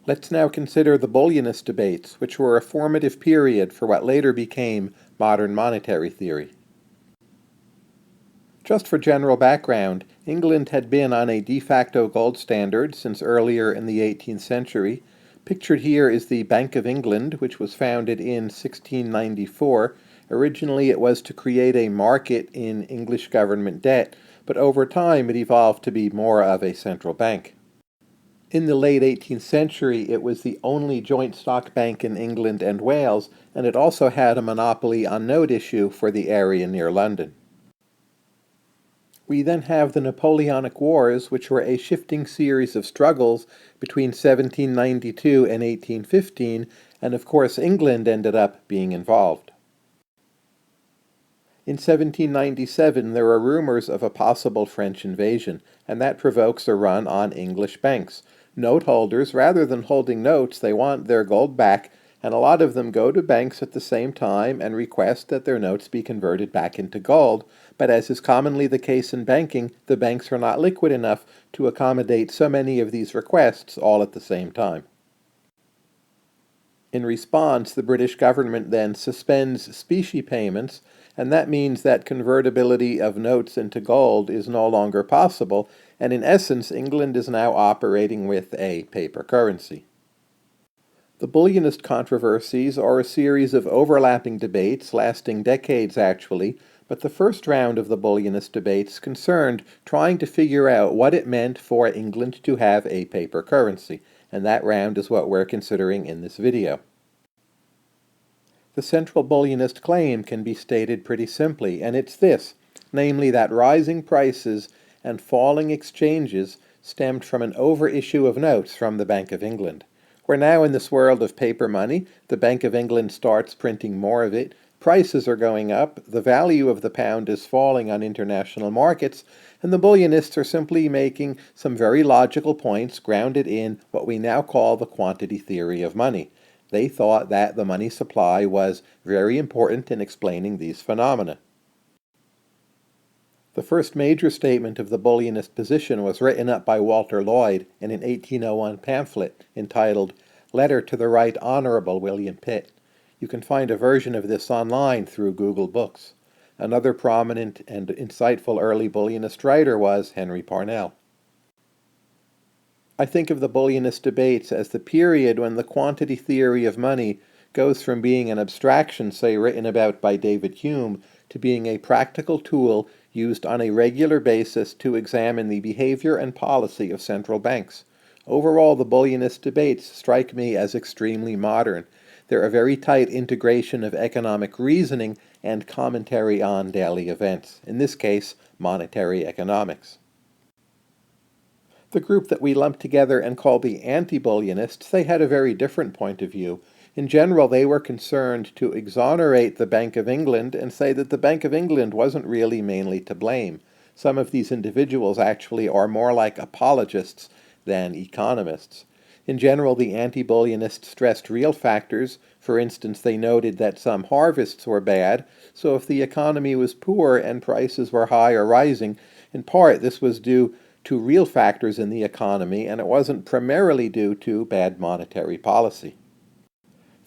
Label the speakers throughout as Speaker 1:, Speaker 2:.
Speaker 1: Let's now consider the Bullionist debates, which were a formative period for what later became modern monetary theory. Just for general background, England had been on a de facto gold standard since earlier in the 18th century. Pictured here is the Bank of England, which was founded in 1694. Originally it was to create a market in English government debt, but over time it evolved to be more of a central bank. In the late 18th century, it was the only joint stock bank in England and Wales, and it also had a monopoly on note issue for the area near London. We then have the Napoleonic Wars, which were a shifting series of struggles between 1792 and 1815, and of course England ended up being involved. In 1797, there are rumors of a possible French invasion, and that provokes a run on English banks. Note holders, rather than holding notes, they want their gold back, and a lot of them go to banks at the same time and request that their notes be converted back into gold, but as is commonly the case in banking, the banks are not liquid enough to accommodate so many of these requests all at the same time. In response, the British government then suspends specie payments, and that means that convertibility of notes into gold is no longer possible, and in essence, England is now operating with a paper currency. The Bullionist controversies are a series of overlapping debates, lasting decades actually, but the first round of the Bullionist debates concerned trying to figure out what it meant for England to have a paper currency, and that round is what we're considering in this video. The central Bullionist claim can be stated pretty simply, and it's this, namely that rising prices and falling exchanges stemmed from an overissue of notes from the Bank of England. We're now in this world of paper money. The Bank of England starts printing more of it. Prices are going up. The value of the pound is falling on international markets. And the Bullionists are simply making some very logical points grounded in what we now call the quantity theory of money. They thought that the money supply was very important in explaining these phenomena. The first major statement of the Bullionist position was written up by Walter Lloyd in an 1801 pamphlet entitled Letter to the Right Honorable William Pitt. You can find a version of this online through Google Books. Another prominent and insightful early Bullionist writer was Henry Parnell. I think of the Bullionist debates as the period when the quantity theory of money goes from being an abstraction, say, written about by David Hume, to being a practical tool used on a regular basis to examine the behavior and policy of central banks. Overall, the Bullionist debates strike me as extremely modern. They're a very tight integration of economic reasoning and commentary on daily events, in this case, monetary economics. The group that we lump together and call the anti-bullionists, they had a very different point of view. In general, they were concerned to exonerate the Bank of England and say that the Bank of England wasn't really mainly to blame. Some of these individuals actually are more like apologists than economists. In general, the anti-bullionists stressed real factors. For instance, they noted that some harvests were bad, so if the economy was poor and prices were high or rising, in part this was due to real factors in the economy, and it wasn't primarily due to bad monetary policy.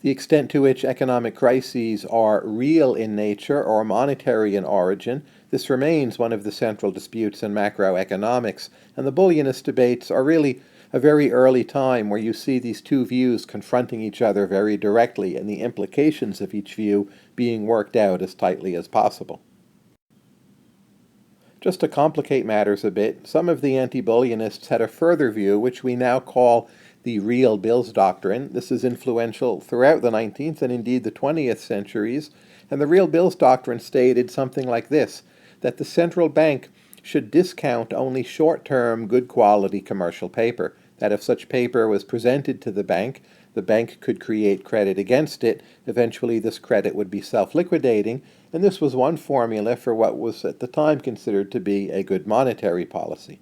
Speaker 1: The extent to which economic crises are real in nature or monetary in origin, this remains one of the central disputes in macroeconomics, and the Bullionist debates are really a very early time where you see these two views confronting each other very directly and the implications of each view being worked out as tightly as possible. Just to complicate matters a bit, some of the anti-Bullionists had a further view, which we now call the real bills doctrine. This is influential throughout the 19th and indeed the 20th centuries, and the real bills doctrine stated something like this, that the central bank should discount only short-term, good-quality commercial paper, that if such paper was presented to the bank could create credit against it. Eventually this credit would be self-liquidating, and this was one formula for what was at the time considered to be a good monetary policy.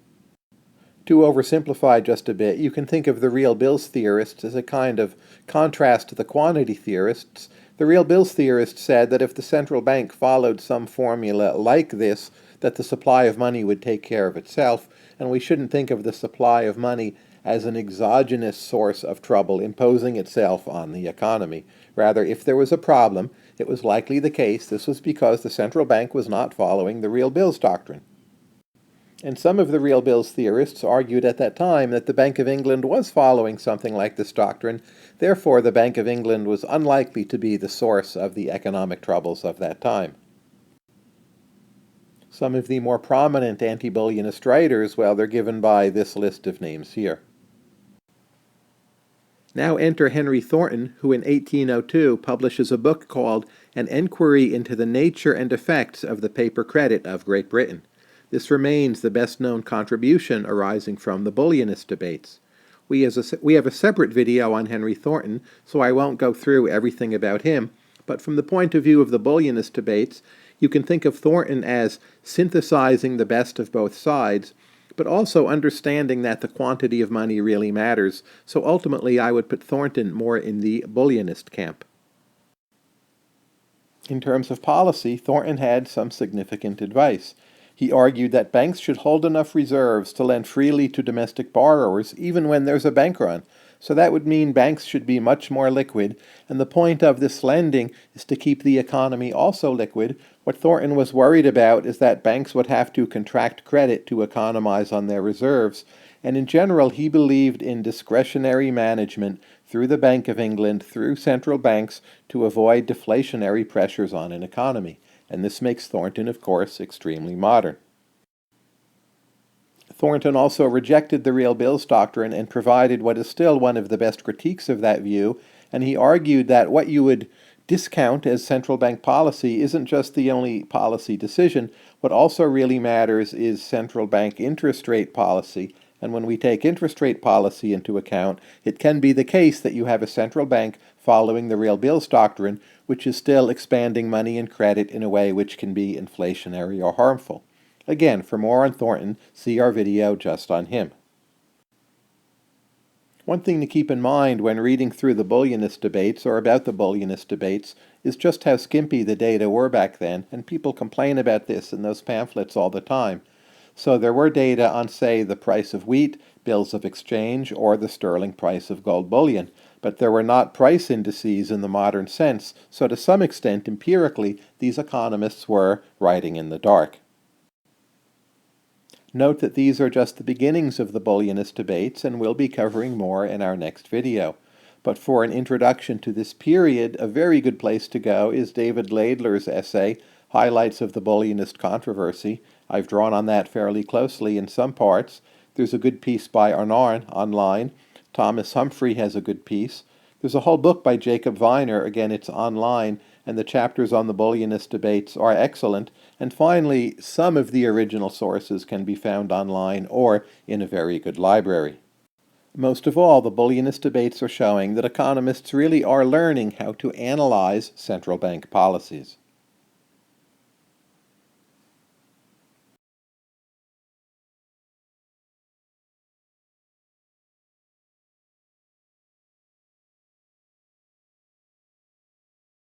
Speaker 1: To oversimplify just a bit, you can think of the real bills theorists as a kind of contrast to the quantity theorists. The real bills theorists said that if the central bank followed some formula like this, that the supply of money would take care of itself, and we shouldn't think of the supply of money as an exogenous source of trouble imposing itself on the economy. Rather, if there was a problem, it was likely the case this was because the central bank was not following the real bills doctrine. And some of the real bills theorists argued at that time that the Bank of England was following something like this doctrine. Therefore, the Bank of England was unlikely to be the source of the economic troubles of that time. Some of the more prominent anti-bullionist writers, well, they're given by this list of names here. Now enter Henry Thornton, who in 1802 publishes a book called An Enquiry into the Nature and Effects of the Paper Credit of Great Britain. This remains the best-known contribution arising from the Bullionist debates. We have a separate video on Henry Thornton, so I won't go through everything about him, but from the point of view of the Bullionist debates, you can think of Thornton as synthesizing the best of both sides, but also understanding that the quantity of money really matters, so ultimately I would put Thornton more in the Bullionist camp. In terms of policy, Thornton had some significant advice. He argued that banks should hold enough reserves to lend freely to domestic borrowers even when there's a bank run. So that would mean banks should be much more liquid, and the point of this lending is to keep the economy also liquid. What Thornton was worried about is that banks would have to contract credit to economize on their reserves, and in general he believed in discretionary management through the Bank of England, through central banks, to avoid deflationary pressures on an economy. And this makes Thornton, of course, extremely modern. Thornton also rejected the real bills doctrine and provided what is still one of the best critiques of that view, and he argued that what you would discount as central bank policy isn't just the only policy decision. What also really matters is central bank interest rate policy, and when we take interest rate policy into account, it can be the case that you have a central bank following the real bills doctrine, which is still expanding money and credit in a way which can be inflationary or harmful. Again, for more on Thornton, see our video just on him. One thing to keep in mind when reading through the Bullionist debates or about the Bullionist debates is just how skimpy the data were back then, and people complain about this in those pamphlets all the time. So there were data on, say, the price of wheat, bills of exchange, or the sterling price of gold bullion, but there were not price indices in the modern sense, so to some extent, empirically, these economists were writing in the dark. Note that these are just the beginnings of the Bullionist debates, and we'll be covering more in our next video. But for an introduction to this period, a very good place to go is David Laidler's essay, Highlights of the Bullionist Controversy. I've drawn on that fairly closely in some parts. There's a good piece by Arnarn online. Thomas Humphrey has a good piece. There's a whole book by Jacob Viner, again it's online, and the chapters on the Bullionist debates are excellent. And finally, some of the original sources can be found online or in a very good library. Most of all, the Bullionist debates are showing that economists really are learning how to analyze central bank policies.